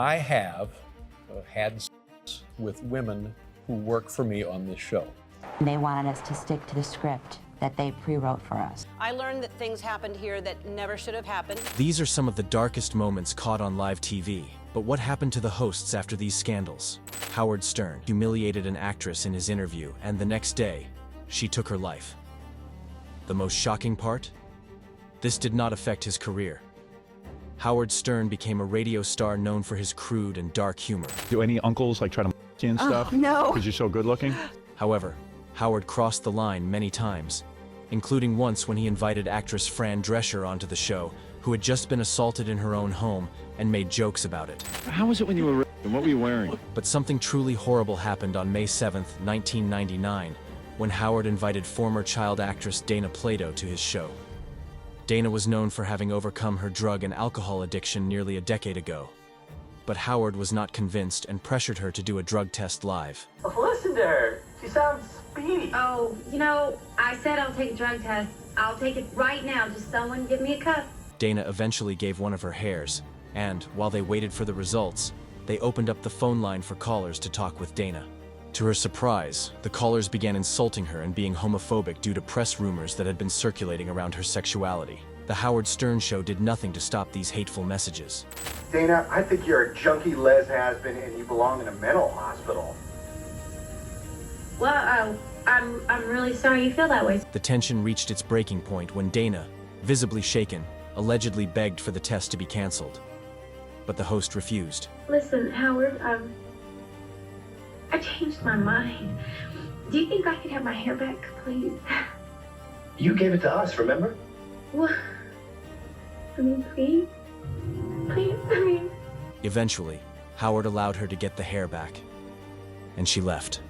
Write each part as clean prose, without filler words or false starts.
I have had sex with women who work for me on this show. They wanted us to stick to the script that they pre-wrote for us. I learned that things happened here that never should have happened. These are some of the darkest moments caught on live TV. But what happened to the hosts after these scandals? Howard Stern humiliated an actress in his interview, and the next day, she took her life. The most shocking part? This did not affect his career. Howard Stern became a radio star known for his crude and dark humor. Do any uncles try to you and stuff? No. Because you're so good looking? However, Howard crossed the line many times, including once when he invited actress Fran Drescher onto the show, who had just been assaulted in her own home, and made jokes about it. How was it when you were and what were you wearing? But something truly horrible happened on May 7, 1999, when Howard invited former child actress Dana Plato to his show. Dana was known for having overcome her drug and alcohol addiction nearly a decade ago. But Howard was not convinced and pressured her to do a drug test live. Listen to her. She sounds speedy. Oh, I said I'll take a drug test. I'll take it right now. Just someone give me a cup. Dana eventually gave one of her hairs, and while they waited for the results, they opened up the phone line for callers to talk with Dana. To her surprise, the callers began insulting her and being homophobic due to press rumors that had been circulating around her sexuality. The Howard Stern Show did nothing to stop these hateful messages. Dana, I think you're a junkie les has-been and you belong in a mental hospital. Well, I'm really sorry you feel that way. The tension reached its breaking point when Dana, visibly shaken, allegedly begged for the test to be canceled. But the host refused. Listen, Howard, I changed my mind. Do you think I could have my hair back, please? You gave it to us, remember? What? Please? Please. Eventually, Howard allowed her to get the hair back, and she left.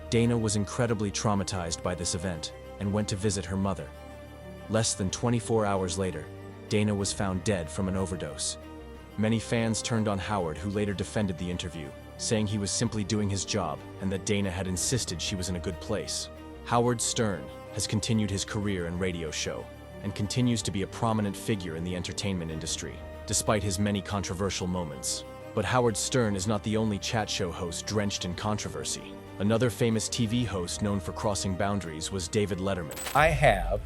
Dana was incredibly traumatized by this event and went to visit her mother. Less than 24 hours later, Dana was found dead from an overdose. Many fans turned on Howard, who later defended the interview, saying he was simply doing his job and that Dana had insisted she was in a good place. Howard Stern has continued his career in radio show and continues to be a prominent figure in the entertainment industry, despite his many controversial moments. But Howard Stern is not the only chat show host drenched in controversy. Another famous TV host known for crossing boundaries was David Letterman. I have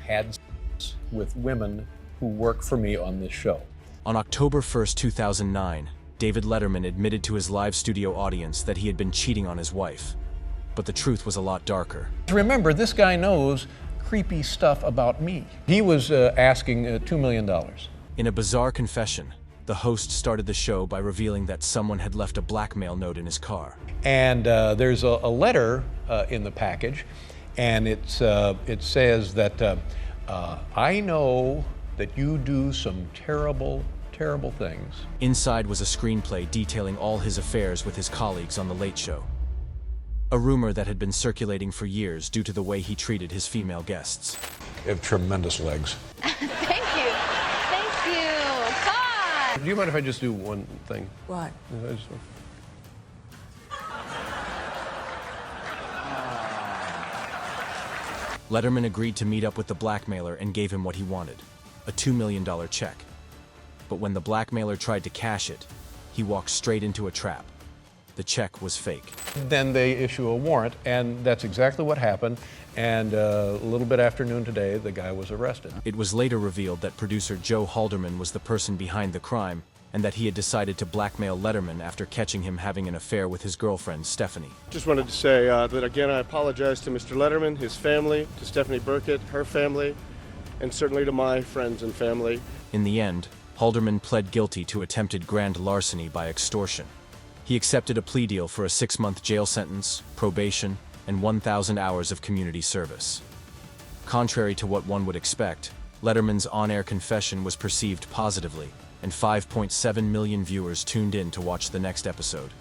had sex with women who work for me on this show. On October 1, 2009, David Letterman admitted to his live studio audience that he had been cheating on his wife. But the truth was a lot darker. Remember, this guy knows creepy stuff about me. He was asking $2 million. In a bizarre confession, the host started the show by revealing that someone had left a blackmail note in his car. And there's a letter in the package, and it says that I know that you do some terrible, terrible things. Inside was a screenplay detailing all his affairs with his colleagues on The Late Show. A rumor that had been circulating for years due to the way he treated his female guests. You have tremendous legs. Thank you. Thank you. Fun. Do you mind if I just do one thing? What? Letterman agreed to meet up with the blackmailer and gave him what he wanted, a $2 million check. But when the blackmailer tried to cash it, he walked straight into a trap. The check was fake. Then they issue a warrant, and that's exactly what happened. And a little bit after noon today, the guy was arrested. It was later revealed that producer Joe Halderman was the person behind the crime, and that he had decided to blackmail Letterman after catching him having an affair with his girlfriend, Stephanie. Just wanted to say that again, I apologize to Mr. Letterman, his family, to Stephanie Burkett, her family, and certainly to my friends and family. In the end, Halderman pled guilty to attempted grand larceny by extortion. He accepted a plea deal for a 6-month jail sentence, probation, and 1,000 hours of community service. Contrary to what one would expect, Letterman's on-air confession was perceived positively, and 5.7 million viewers tuned in to watch the next episode.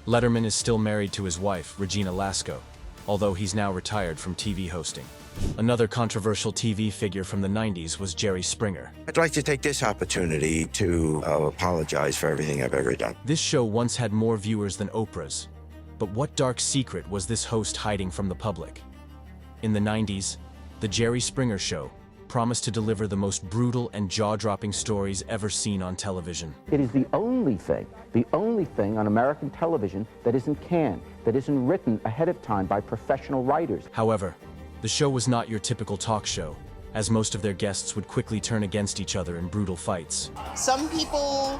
Letterman is still married to his wife, Regina Lasco, although he's now retired from TV hosting. Another controversial TV figure from the 90s was Jerry Springer. I'd like to take this opportunity to apologize for everything I've ever done. This show once had more viewers than Oprah's, but what dark secret was this host hiding from the public? In the 90s, The Jerry Springer Show, promised to deliver the most brutal and jaw-dropping stories ever seen on television. It is the only thing on American television that isn't canned, that isn't written ahead of time by professional writers. However, the show was not your typical talk show, as most of their guests would quickly turn against each other in brutal fights. Some people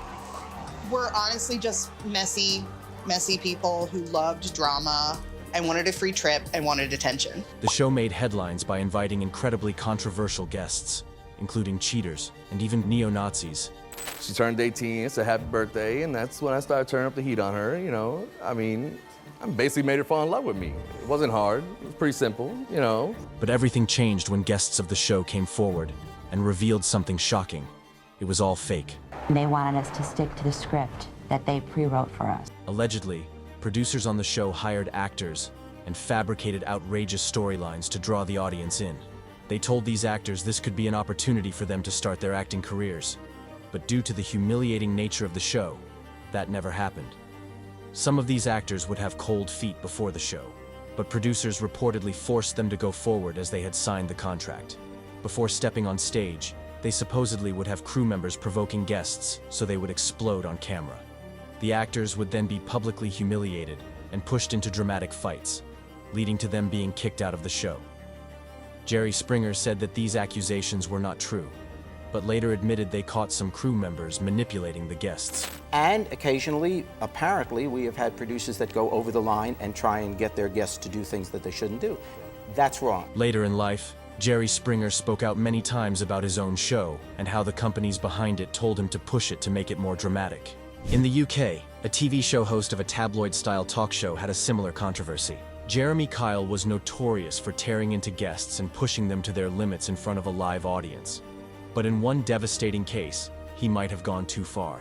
were honestly just messy people who loved drama and wanted a free trip and wanted attention. The show made headlines by inviting incredibly controversial guests, including cheaters and even neo-Nazis. She turned 18, it's a happy birthday, and that's when I started turning up the heat on her, you know. I mean, I basically made her fall in love with me. It wasn't hard, it was pretty simple, you know. But everything changed when guests of the show came forward and revealed something shocking. It was all fake. They wanted us to stick to the script that they pre-wrote for us. Allegedly, producers on the show hired actors and fabricated outrageous storylines to draw the audience in. They told these actors this could be an opportunity for them to start their acting careers. But due to the humiliating nature of the show, that never happened. Some of these actors would have cold feet before the show, but producers reportedly forced them to go forward as they had signed the contract. Before stepping on stage, they supposedly would have crew members provoking guests so they would explode on camera. The actors would then be publicly humiliated and pushed into dramatic fights, leading to them being kicked out of the show. Jerry Springer said that these accusations were not true, but later admitted they caught some crew members manipulating the guests. And occasionally, apparently, we have had producers that go over the line and try and get their guests to do things that they shouldn't do. That's wrong. Later in life, Jerry Springer spoke out many times about his own show and how the companies behind it told him to push it to make it more dramatic. In the UK, a TV show host of a tabloid-style talk show had a similar controversy. Jeremy Kyle was notorious for tearing into guests and pushing them to their limits in front of a live audience. But in one devastating case, he might have gone too far.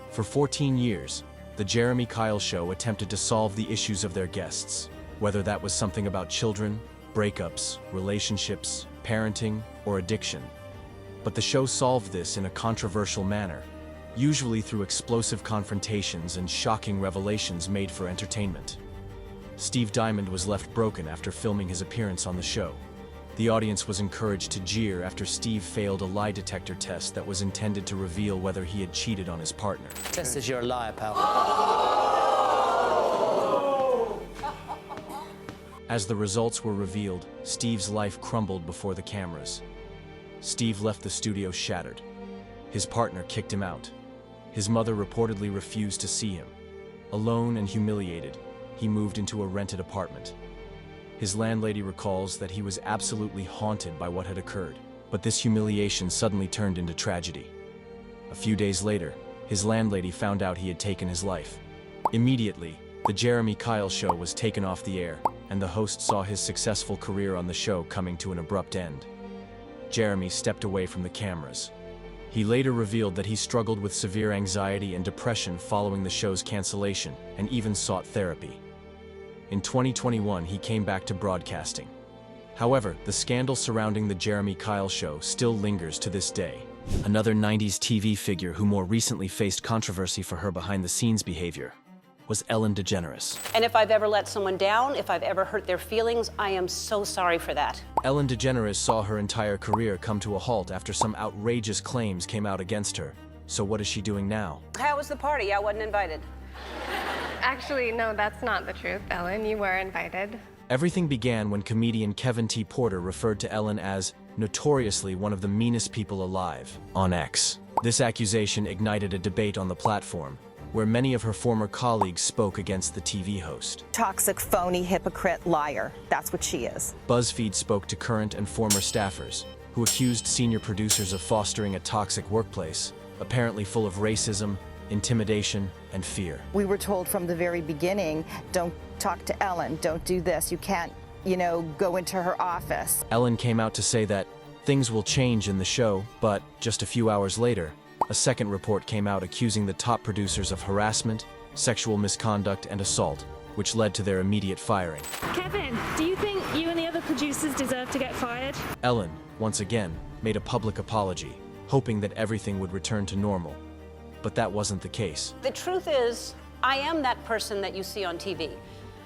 For 14 years, the Jeremy Kyle Show attempted to solve the issues of their guests, whether that was something about children, breakups, relationships, parenting, or addiction. But the show solved this in a controversial manner, usually through explosive confrontations and shocking revelations made for entertainment. Steve Diamond was left broken after filming his appearance on the show. The audience was encouraged to jeer after Steve failed a lie detector test that was intended to reveal whether he had cheated on his partner. Test is you're a liar, pal. As the results were revealed, Steve's life crumbled before the cameras. Steve left the studio shattered. His partner kicked him out. His mother reportedly refused to see him. Alone and humiliated, he moved into a rented apartment. His landlady recalls that he was absolutely haunted by what had occurred, but this humiliation suddenly turned into tragedy. A few days later, his landlady found out he had taken his life. Immediately, the Jeremy Kyle Show was taken off the air, and the host saw his successful career on the show coming to an abrupt end. Jeremy stepped away from the cameras. He later revealed that he struggled with severe anxiety and depression following the show's cancellation, and even sought therapy. In 2021, he came back to broadcasting. However, the scandal surrounding the Jeremy Kyle Show still lingers to this day. Another 90s TV figure who more recently faced controversy for her behind-the-scenes behavior was Ellen DeGeneres. And if I've ever let someone down, if I've ever hurt their feelings, I am so sorry for that. Ellen DeGeneres saw her entire career come to a halt after some outrageous claims came out against her. So what is she doing now? How was the party? I wasn't invited. Actually, no, that's not the truth, Ellen. You were invited. Everything began when comedian Kevin T. Porter referred to Ellen as notoriously one of the meanest people alive on X. This accusation ignited a debate on the platform, where many of her former colleagues spoke against the TV host. Toxic, phony, hypocrite, liar. That's what she is. BuzzFeed spoke to current and former staffers, who accused senior producers of fostering a toxic workplace, apparently full of racism, intimidation, and fear. We were told from the very beginning, don't talk to Ellen, don't do this, you can't, go into her office. Ellen came out to say that things will change in the show, but just a few hours later, a second report came out accusing the top producers of harassment, sexual misconduct, and assault, which led to their immediate firing. Kevin, do you think you and the other producers deserve to get fired? Ellen, once again, made a public apology, hoping that everything would return to normal. But that wasn't the case. The truth is, I am that person that you see on TV.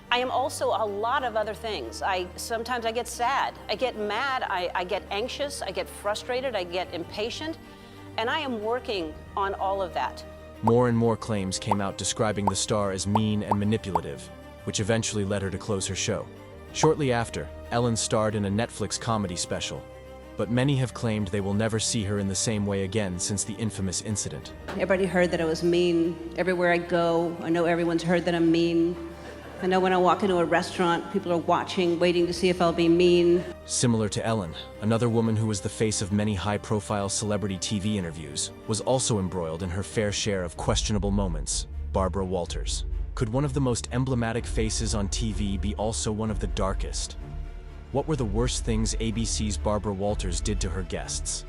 I am also a lot of other things. Sometimes I get sad, I get mad, I get anxious, I get frustrated, I get impatient, and I am working on all of that. More and more claims came out describing the star as mean and manipulative, which eventually led her to close her show. Shortly after, Ellen starred in a Netflix comedy special, but many have claimed they will never see her in the same way again since the infamous incident. Everybody heard that I was mean. Everywhere I go, I know everyone's heard that I'm mean. I know when I walk into a restaurant, people are watching, waiting to see if I'll be mean. Similar to Ellen, another woman who was the face of many high-profile celebrity TV interviews was also embroiled in her fair share of questionable moments, Barbara Walters. Could one of the most emblematic faces on TV be also one of the darkest? What were the worst things ABC's Barbara Walters did to her guests?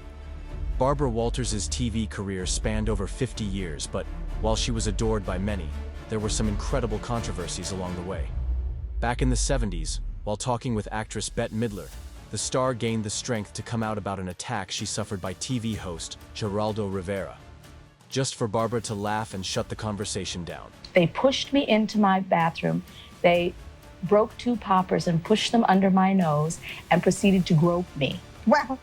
Barbara Walters' TV career spanned over 50 years, but while she was adored by many, there were some incredible controversies along the way. Back in the 70s, while talking with actress Bette Midler, the star gained the strength to come out about an attack she suffered by TV host Geraldo Rivera, just for Barbara to laugh and shut the conversation down. They pushed me into my bathroom. They broke 2 poppers and pushed them under my nose and proceeded to grope me. Well,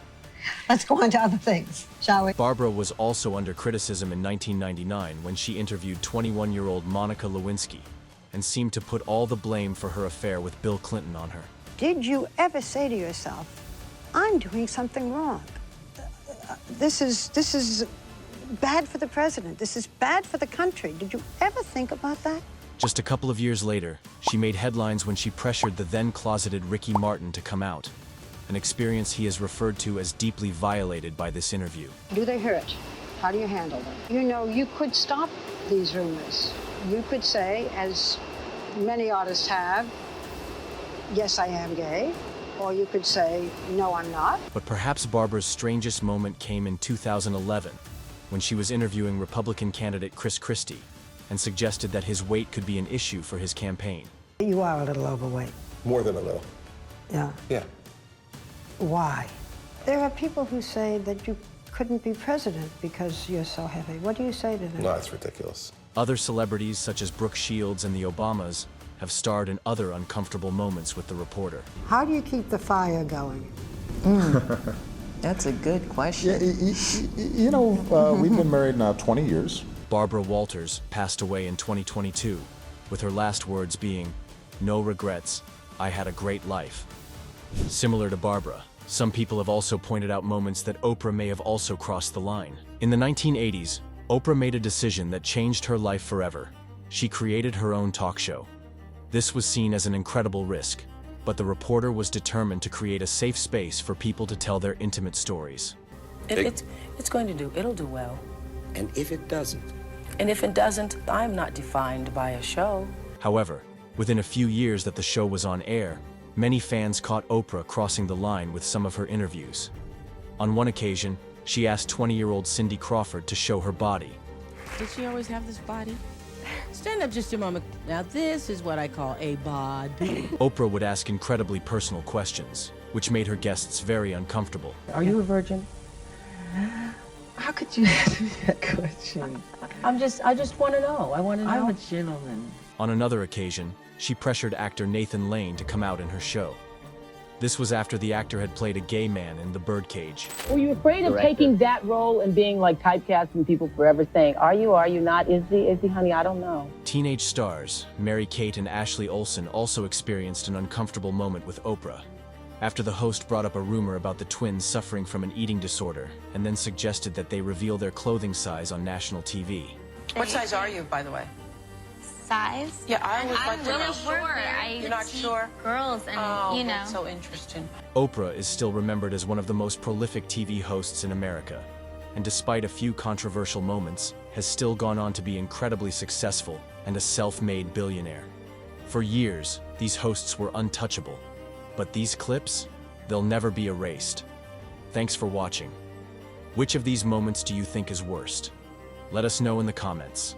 let's go on to other things, shall we? Barbara was also under criticism in 1999 when she interviewed 21-year-old Monica Lewinsky and seemed to put all the blame for her affair with Bill Clinton on her. Did you ever say to yourself, I'm doing something wrong? This is bad for the president. This is bad for the country. Did you ever think about that? Just a couple of years later, she made headlines when she pressured the then-closeted Ricky Martin to come out, an experience he has referred to as deeply violated by this interview. Do they hurt? How do you handle them? You know, you could stop these rumors. You could say, as many artists have, yes, I am gay, or you could say, no, I'm not. But perhaps Barbara's strangest moment came in 2011, when she was interviewing Republican candidate Chris Christie and suggested that his weight could be an issue for his campaign. You are a little overweight. More than a little. Yeah. Yeah. Why? There are people who say that you couldn't be president because you're so heavy. What do you say to them? No, that's ridiculous. Other celebrities, such as Brooke Shields and the Obamas, have starred in other uncomfortable moments with the reporter. How do you keep the fire going? That's a good question. Yeah, we've been married now 20 years. Barbara Walters passed away in 2022, with her last words being, "No regrets, I had a great life." Similar to Barbara, some people have also pointed out moments that Oprah may have also crossed the line. In the 1980s, Oprah made a decision that changed her life forever. She created her own talk show. This was seen as an incredible risk, but the reporter was determined to create a safe space for people to tell their intimate stories. It's going to do, it'll do well. And if it doesn't? And if it doesn't, I'm not defined by a show. However, within a few years that the show was on air, many fans caught Oprah crossing the line with some of her interviews. On one occasion, she asked 20-year-old Cindy Crawford to show her body. Did she always have this body? Stand up just a moment. Now this is what I call a bod. Oprah would ask incredibly personal questions, which made her guests very uncomfortable. Are you a virgin? How could you ask me that question? I just want to know. I want to know. I'm a gentleman. On another occasion, she pressured actor Nathan Lane to come out in her show. This was after the actor had played a gay man in The Birdcage. Were you afraid of taking that role and being like typecasting people forever saying, are you not? Is he, honey? I don't know. Teenage stars, Mary-Kate and Ashley Olsen, also experienced an uncomfortable moment with Oprah, after the host brought up a rumor about the twins suffering from an eating disorder and then suggested that they reveal their clothing size on national TV. What size are you, by the way? Size? Yeah, I always like to know. I'm really sure. You're not sure? Girls and, That's so interesting. Oprah is still remembered as one of the most prolific TV hosts in America, and despite a few controversial moments, has still gone on to be incredibly successful and a self-made billionaire. For years, these hosts were untouchable, but these clips, they'll never be erased. Thanks for watching. Which of these moments do you think is worst? Let us know in the comments.